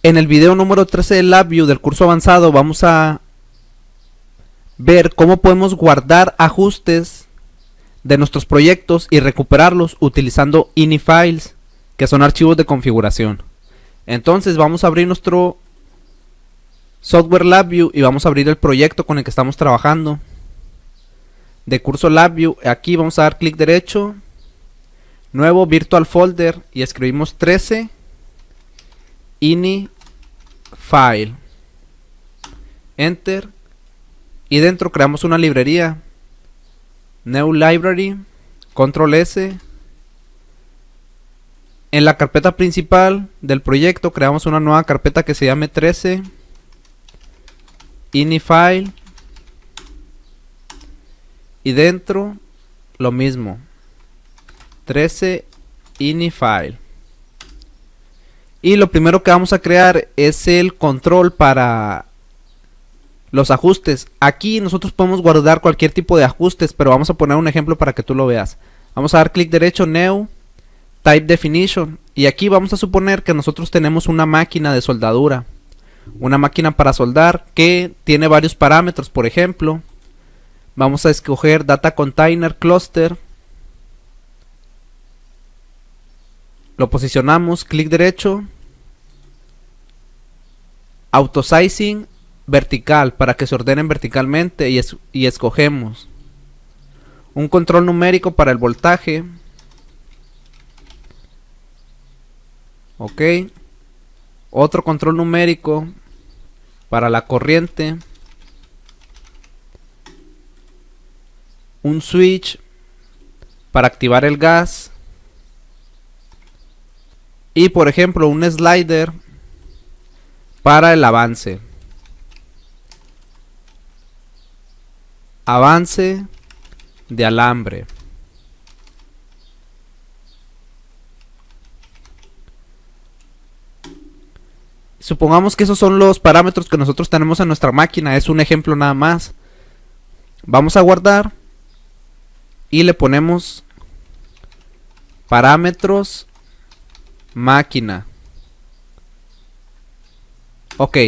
En el video número 13 de LabVIEW del curso avanzado vamos a ver cómo podemos guardar ajustes de nuestros proyectos y recuperarlos utilizando ini files, que son archivos de configuración. Entonces vamos a abrir nuestro software LabVIEW y vamos a abrir el proyecto con el que estamos trabajando de curso LabVIEW. Aquí vamos a dar clic derecho, nuevo virtual folder, y escribimos 13 ini file, enter, y dentro creamos una librería, new library, control S. En la carpeta principal del proyecto creamos una nueva carpeta que se llame 13 ini file, y dentro lo mismo, 13 ini file. Y lo primero que vamos a crear es el control para los ajustes. Aquí nosotros podemos guardar cualquier tipo de ajustes, pero vamos a poner un ejemplo para que tú lo veas. Vamos a dar clic derecho, new, type definition, y aquí vamos a suponer que nosotros tenemos una máquina de soldadura, una máquina para soldar que tiene varios parámetros. Por ejemplo, vamos a escoger data container cluster, lo posicionamos, clic derecho, auto sizing vertical para que se ordenen verticalmente, y escogemos un control numérico para el voltaje, ok, otro control numérico para la corriente, un switch para activar el gas, y por ejemplo un slider para el avance de alambre. Supongamos que esos son los parámetros que nosotros tenemos en nuestra máquina, es un ejemplo nada más. Vamos a guardar y le ponemos parámetros máquina. Ok,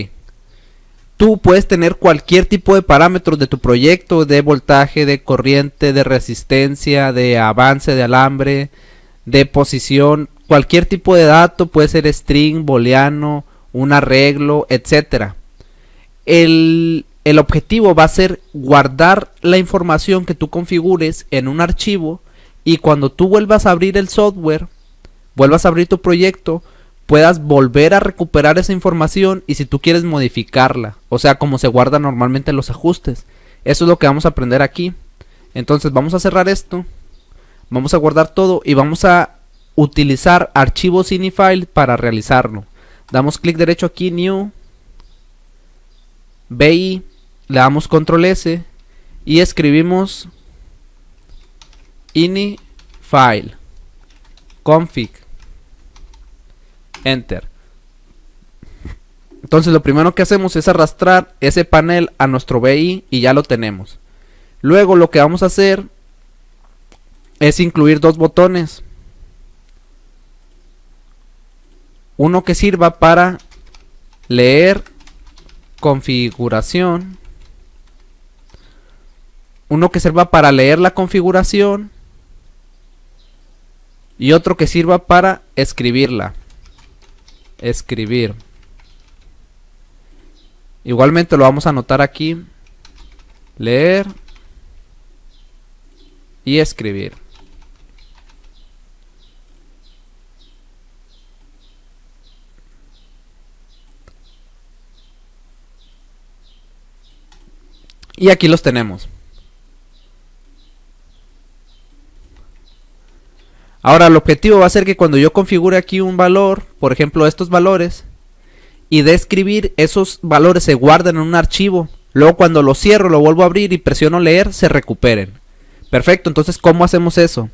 tú puedes tener cualquier tipo de parámetros de tu proyecto, de voltaje, de corriente, de resistencia, de avance de alambre, de posición, cualquier tipo de dato, puede ser string, booleano, un arreglo, etcétera. El objetivo va a ser guardar la información que tú configures en un archivo, y cuando tú vuelvas a abrir el software, vuelvas a abrir tu proyecto, puedas volver a recuperar esa información, y si tú quieres modificarla, o sea, como se guardan normalmente los ajustes. Eso es lo que vamos a aprender aquí. Entonces vamos a cerrar esto, vamos a guardar todo y vamos a utilizar archivos ini file para realizarlo. Damos clic derecho aquí, new, vi, le damos control S y escribimos ini file config, enter. Entonces lo primero que hacemos es arrastrar ese panel a nuestro VI y ya lo tenemos. Luego lo que vamos a hacer es incluir dos botones. Uno que sirva para leer configuración, uno que sirva para leer la configuración y otro que sirva para escribirla. Escribir. Igualmente lo vamos a anotar aquí, leer y escribir. Y aquí los tenemos. Ahora el objetivo va a ser que cuando yo configure aquí un valor, por ejemplo estos valores, y de escribir, esos valores se guarden en un archivo. Luego cuando lo cierro, lo vuelvo a abrir y presiono leer, se recuperen. Perfecto, entonces ¿cómo hacemos eso?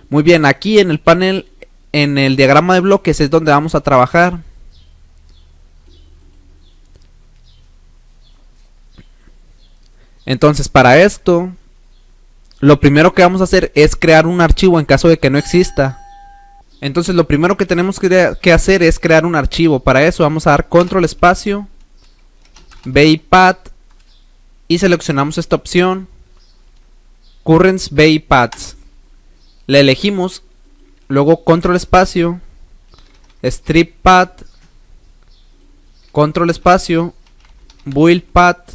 Muy bien, aquí en el panel, en el diagrama de bloques es donde vamos a trabajar. Entonces para esto lo primero que vamos a hacer es crear un archivo en caso de que no exista. Entonces lo primero que tenemos que hacer es crear un archivo. Para eso vamos a dar control espacio, BI Path, y seleccionamos esta opción, Current BI Paths. Le elegimos, luego control espacio, Strip Path, control espacio, Build Path,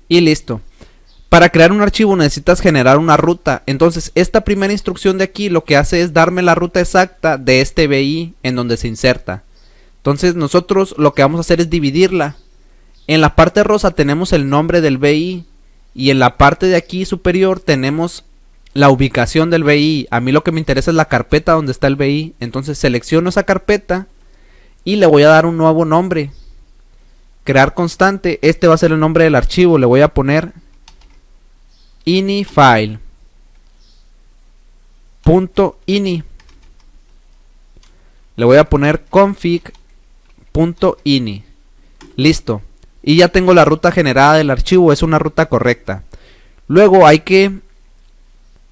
y listo. Para crear un archivo necesitas generar una ruta. Entonces esta primera instrucción de aquí lo que hace es darme la ruta exacta de este BI en donde se inserta. Entonces nosotros lo que vamos a hacer es dividirla. En la parte rosa tenemos el nombre del BI y en la parte de aquí superior tenemos la ubicación del BI. A mí lo que me interesa es la carpeta donde está el BI. Entonces selecciono esa carpeta y le voy a dar un nuevo nombre. Crear constante. Este va a ser el nombre del archivo. Le voy a poner ini_file.ini. Le voy a poner config.ini. Listo. Y ya tengo la ruta generada del archivo. Es una ruta correcta. Luego hay que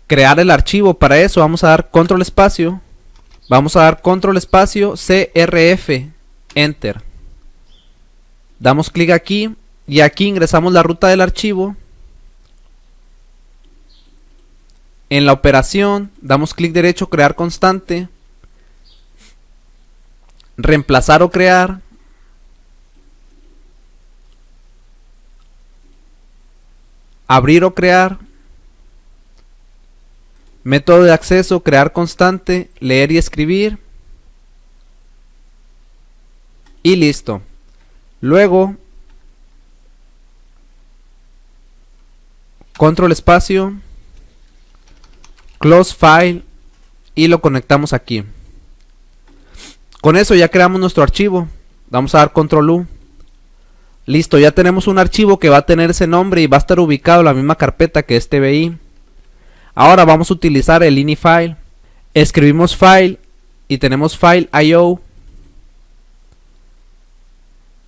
crear el archivo. Para eso vamos a dar control espacio. Vamos a dar control espacio crf. Enter. Damos clic aquí. Y aquí ingresamos la ruta del archivo. En la operación damos clic derecho, crear constante, reemplazar o crear, abrir o crear, método de acceso, crear constante, leer y escribir, y listo. Luego control espacio, close file, y lo conectamos aquí. Con eso ya creamos nuestro archivo. Vamos a dar control U. Listo, ya tenemos un archivo que va a tener ese nombre y va a estar ubicado en la misma carpeta que este BI. Ahora vamos a utilizar el ini_file. Escribimos file y tenemos file IO.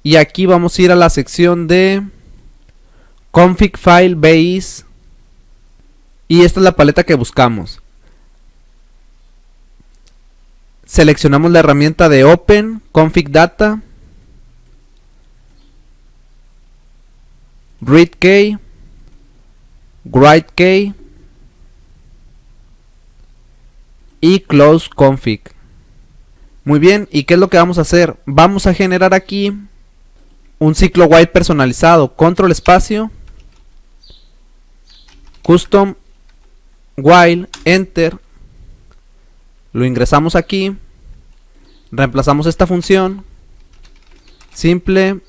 Y aquí vamos a ir a la sección de config file BIs. Y esta es la paleta que buscamos. Seleccionamos la herramienta de Open, Config Data, Read Key, Write Key y Close Config. Muy bien, ¿y qué es lo que vamos a hacer? Vamos a generar aquí un ciclo while personalizado. Control espacio, Custom while, enter, lo ingresamos aquí, reemplazamos esta función, simple,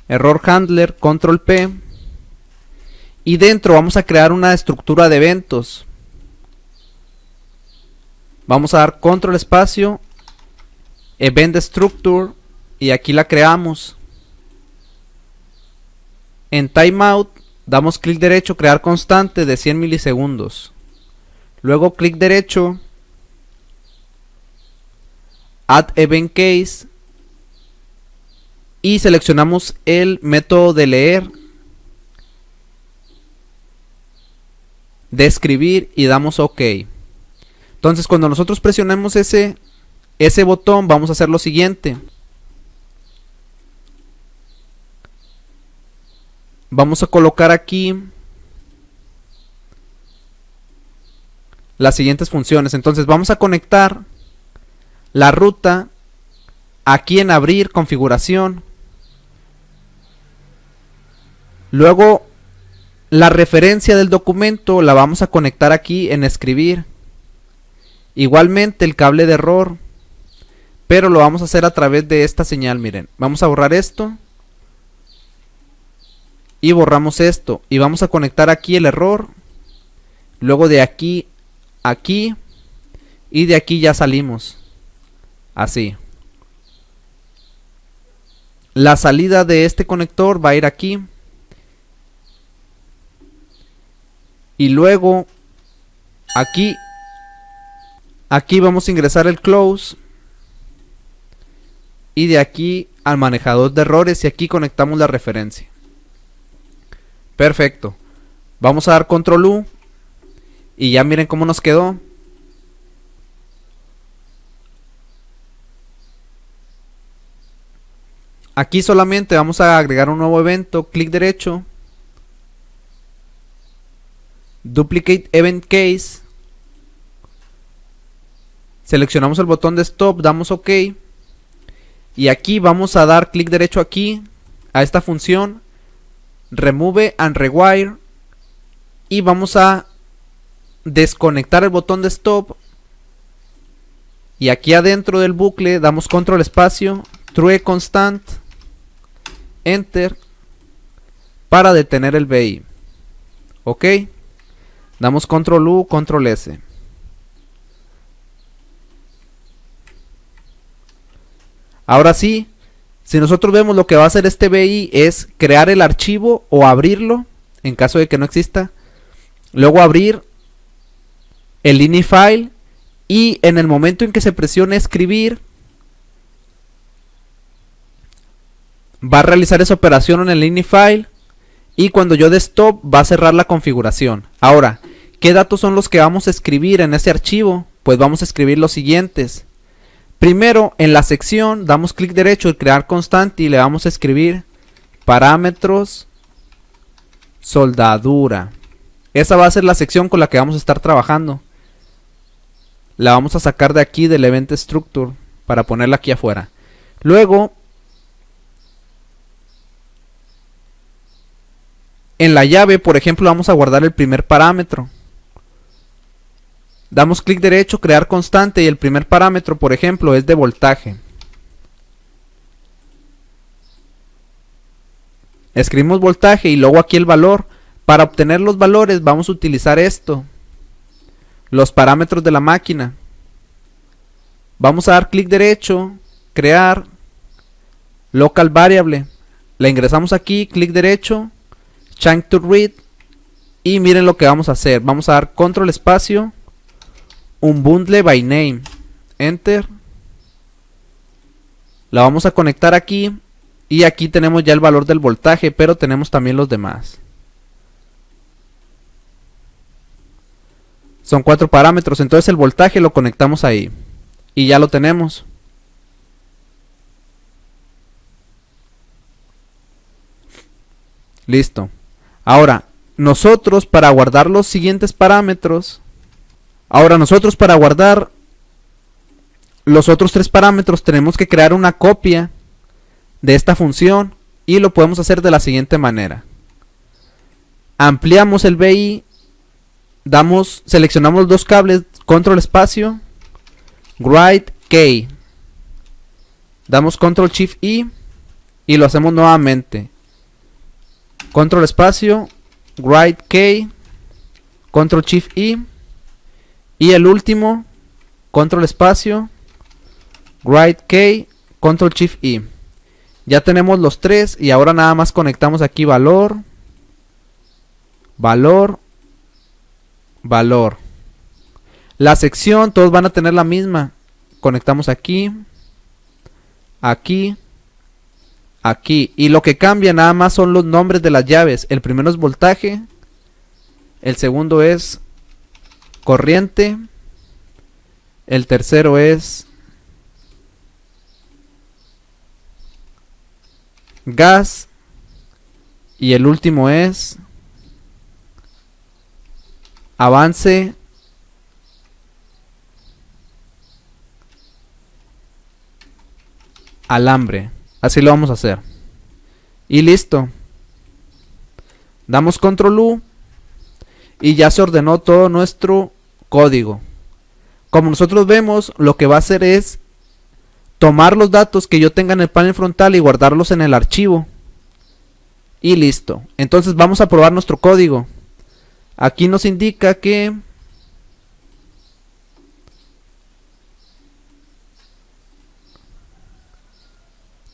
error handler, control P, y dentro vamos a crear una estructura de eventos. Vamos a dar control espacio, event structure, y aquí la creamos. En timeout damos clic derecho, crear constante de 100 milisegundos. Luego clic derecho, add event case, y seleccionamos el método de leer, de escribir, y damos OK. Entonces cuando nosotros presionemos ese botón, vamos a hacer lo siguiente. Vamos a colocar aquí las siguientes funciones. Entonces vamos a conectar la ruta aquí en abrir configuración. Luego la referencia del documento la vamos a conectar aquí en escribir. Igualmente el cable de error, pero lo vamos a hacer a través de esta señal. Miren, vamos a borrar esto y borramos esto, y vamos a conectar aquí el error, luego de aquí aquí, y de aquí ya salimos así. La salida de este conector va a ir aquí, y luego aquí vamos a ingresar el close, y de aquí al manejador de errores, y aquí conectamos la referencia. Perfecto. Vamos a dar control U Y ya miren cómo nos quedó. Aquí solamente vamos a agregar un nuevo evento, clic derecho, Duplicate Event Case, seleccionamos el botón de Stop, damos OK, y aquí vamos a dar clic derecho aquí, a esta función, Remove and Rewire, y vamos a desconectar el botón de Stop, y aquí adentro del bucle damos control espacio, True Constant, Enter, para detener el BI. Ok, damos control U, control S. Ahora sí, si nosotros vemos, lo que va a hacer este BI es crear el archivo o abrirlo en caso de que no exista, luego abrir el ini file, y en el momento en que se presione escribir va a realizar esa operación en el ini file, y cuando yo dé stop va a cerrar la configuración. Ahora, ¿qué datos son los que vamos a escribir en ese archivo? Pues vamos a escribir los siguientes. Primero, en la sección damos clic derecho y crear constante, y le vamos a escribir parámetros soldadura. Esa va a ser la sección con la que vamos a estar trabajando. La vamos a sacar de aquí del event structure para ponerla aquí afuera. Luego, en la llave, por ejemplo, vamos a guardar el primer parámetro. Damos clic derecho, crear constante, y el primer parámetro, por ejemplo, es de voltaje. Escribimos voltaje y luego aquí el valor. Para obtener los valores vamos a utilizar esto, los parámetros de la máquina. Vamos a dar clic derecho, crear local variable. La ingresamos aquí, clic derecho, change to read, y miren lo que vamos a hacer. Vamos a dar control espacio, un bundle by name, enter. La vamos a conectar aquí, y aquí tenemos ya el valor del voltaje, pero tenemos también los demás. Son 4 parámetros, entonces el voltaje lo conectamos ahí y ya lo tenemos. Listo. Ahora, nosotros para guardar los siguientes parámetros, para guardar los otros 3 parámetros tenemos que crear una copia de esta función, y lo podemos hacer de la siguiente manera. Ampliamos el BI, seleccionamos los dos cables, control espacio, write key, damos control shift I y lo hacemos nuevamente, control espacio, write key, control shift I, y el último, control espacio, write key, control shift I. Ya tenemos los 3, y ahora nada más conectamos aquí valor, valor, valor. La sección todos van a tener la misma. Conectamos aquí, aquí, aquí, y lo que cambia nada más son los nombres de las llaves. El primero es voltaje, el segundo es corriente, el tercero es gas, y el último es avance alambre. Así lo vamos a hacer. Y listo. Damos control U y ya se ordenó todo nuestro código. Como nosotros vemos, lo que va a hacer es tomar los datos que yo tenga en el panel frontal y guardarlos en el archivo. Y listo. Entonces vamos a probar nuestro código. Aquí nos indica que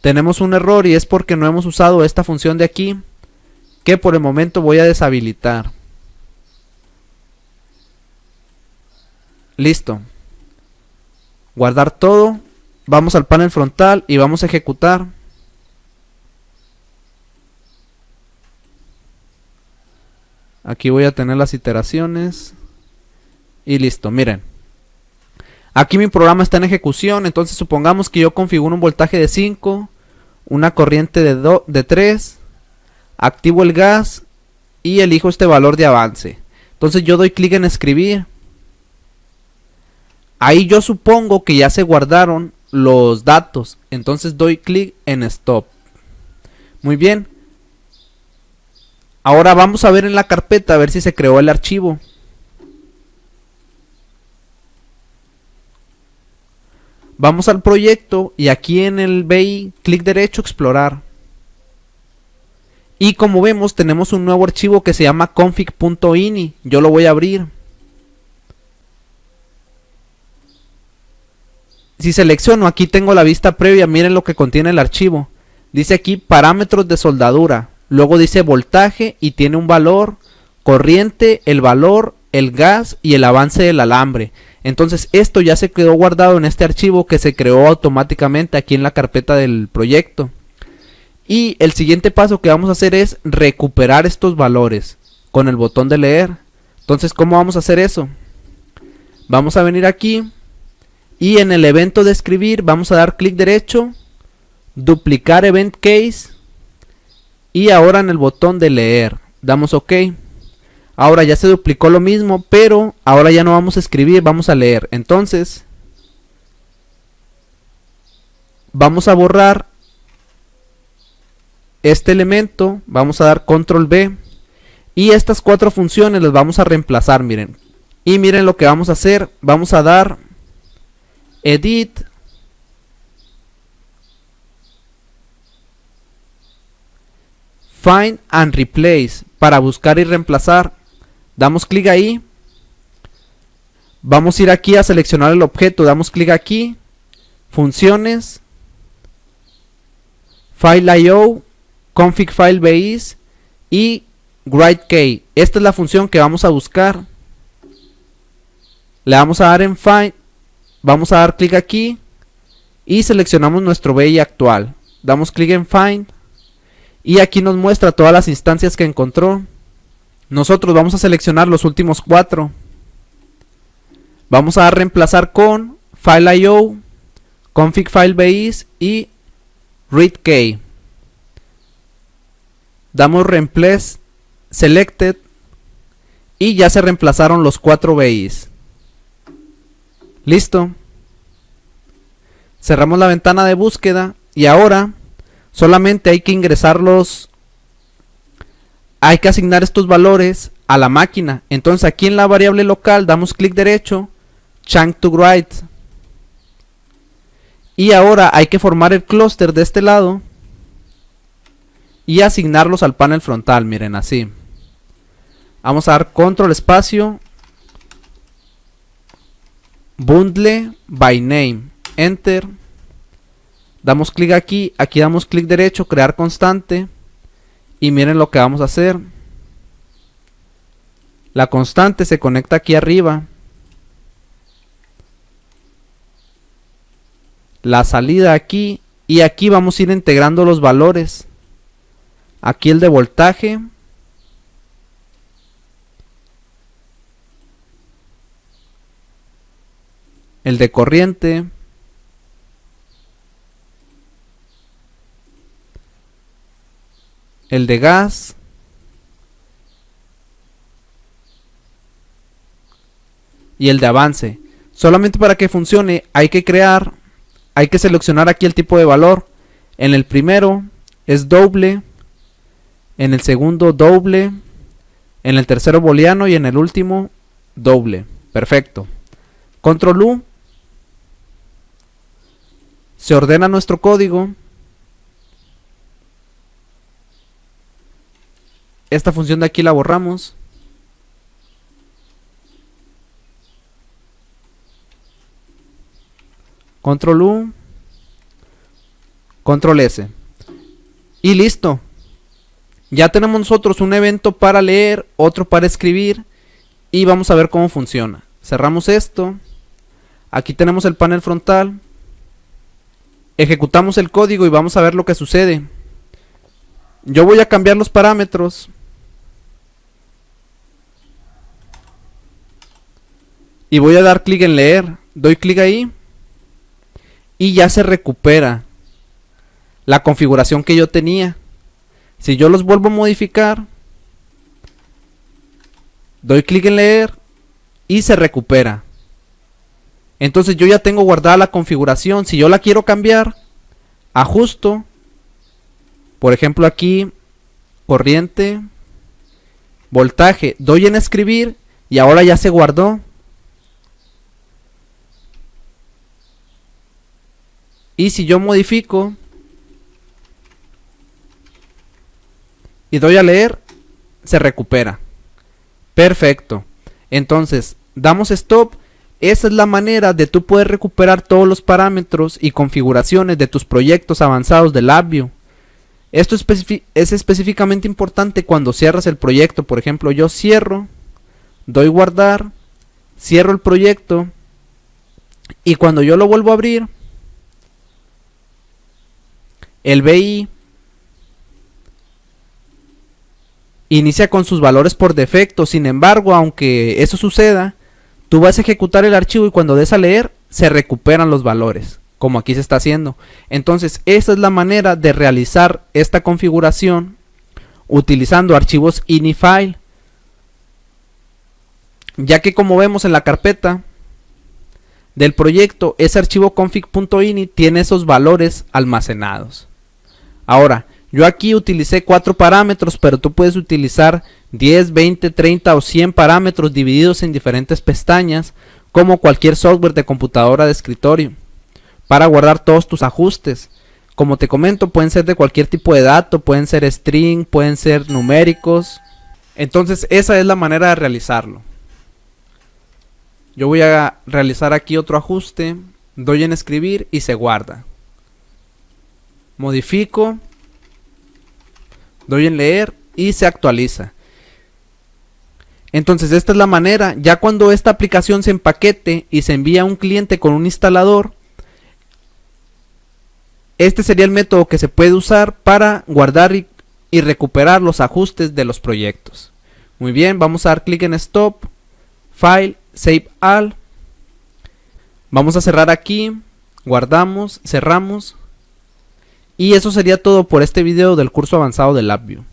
tenemos un error, y es porque no hemos usado esta función de aquí, que por el momento voy a deshabilitar. Listo. Guardar todo. Vamos al panel frontal y vamos a ejecutar. Aquí voy a tener las iteraciones. Y listo, miren. Aquí mi programa está en ejecución, entonces supongamos que yo configuro un voltaje de 5, una corriente de 3, activo el gas y elijo este valor de avance. Entonces yo doy clic en escribir. Ahí yo supongo que ya se guardaron los datos, entonces doy clic en stop. Muy bien. Ahora vamos a ver en la carpeta a ver si se creó el archivo. Vamos al proyecto y aquí en el BI, clic derecho, explorar. Y como vemos tenemos un nuevo archivo que se llama config.ini. Yo lo voy a abrir. Si selecciono, aquí tengo la vista previa, miren lo que contiene el archivo. Dice aquí parámetros de soldadura. Luego dice voltaje y tiene un valor, corriente, el valor, el gas y el avance del alambre. Entonces esto ya se quedó guardado en este archivo que se creó automáticamente aquí en la carpeta del proyecto. Y el siguiente paso que vamos a hacer es recuperar estos valores con el botón de leer. Entonces, ¿cómo vamos a hacer eso? Vamos a venir aquí y en el evento de escribir vamos a dar clic derecho, duplicar event case y ahora en el botón de leer damos OK. Ahora ya se duplicó lo mismo, pero ahora ya no vamos a escribir, vamos a leer. Entonces vamos a borrar este elemento, vamos a dar control B y estas 4 funciones las vamos a reemplazar, miren. Y miren lo que vamos a hacer, vamos a dar edit, find and replace para buscar y reemplazar. Damos clic ahí, vamos a ir aquí a seleccionar el objeto, damos clic aquí, funciones, file IO, config file base y write key. Esta es la función que vamos a buscar. Le vamos a dar en find, vamos a dar clic aquí y seleccionamos nuestro BI actual. Damos clic en find y aquí nos muestra todas las instancias que encontró. Nosotros vamos a seleccionar los últimos 4. Vamos a dar reemplazar con file IO, config file base y read key. Damos reemplace selected y ya se reemplazaron los 4 BIs. Listo. Cerramos la ventana de búsqueda y ahora solamente hay que ingresarlos, hay que asignar estos valores a la máquina. Entonces aquí en la variable local damos clic derecho, chunk to write. Y ahora hay que formar el clúster de este lado y asignarlos al panel frontal, miren así. Vamos a dar control espacio, bundle by name, enter. Damos clic aquí, aquí damos clic derecho, crear constante. Y miren lo que vamos a hacer. La constante se conecta aquí arriba. La salida aquí. Y aquí vamos a ir integrando los valores. Aquí el de voltaje. El de corriente. El de gas. Y el de avance. Solamente para que funcione hay que seleccionar aquí el tipo de valor. En el primero es doble. En el segundo doble. En el tercero booleano y en el último doble. Perfecto. Control U. Se ordena nuestro código. Esta función de aquí la borramos. Control U. Control S. Y listo. Ya tenemos nosotros un evento para leer, otro para escribir. Y vamos a ver cómo funciona. Cerramos esto. Aquí tenemos el panel frontal. Ejecutamos el código y vamos a ver lo que sucede. Yo voy a cambiar los parámetros. y voy a dar clic en leer. Doy clic ahí y ya se recupera la configuración que yo tenía. Si yo los vuelvo a modificar, doy clic en leer y se recupera. Entonces yo ya tengo guardada la configuración. Si yo la quiero cambiar, ajusto, por ejemplo aquí, corriente, voltaje, doy en escribir y ahora ya se guardó. Y si yo modifico y doy a leer, se recupera. Perfecto. Entonces, damos stop. Esa es la manera de tú poder recuperar todos los parámetros y configuraciones de tus proyectos avanzados de LabVIEW. Esto es específicamente importante cuando cierras el proyecto. Por ejemplo, yo cierro, doy guardar, cierro el proyecto y cuando yo lo vuelvo a abrir, el BI inicia con sus valores por defecto. Sin embargo, aunque eso suceda, tú vas a ejecutar el archivo y cuando des a leer, se recuperan los valores, como aquí se está haciendo. Entonces, esa es la manera de realizar esta configuración utilizando archivos ini-file, ya que como vemos en la carpeta del proyecto, ese archivo config.ini tiene esos valores almacenados. Ahora, yo aquí utilicé 4 parámetros, pero tú puedes utilizar 10, 20, 30 o 100 parámetros divididos en diferentes pestañas, como cualquier software de computadora de escritorio, para guardar todos tus ajustes. Como te comento, pueden ser de cualquier tipo de dato, pueden ser string, pueden ser numéricos. Entonces esa es la manera de realizarlo. Yo voy a realizar aquí otro ajuste, doy en escribir y se guarda. Modifico, doy en leer y se actualiza. Entonces esta es la manera. Ya cuando esta aplicación se empaquete y se envía a un cliente con un instalador, este sería el método que se puede usar para guardar y recuperar los ajustes de los proyectos. Muy bien, vamos a dar clic en Stop, File, Save All. Vamos a cerrar aquí, guardamos, cerramos. Y eso sería todo por este video del curso avanzado de LabVIEW.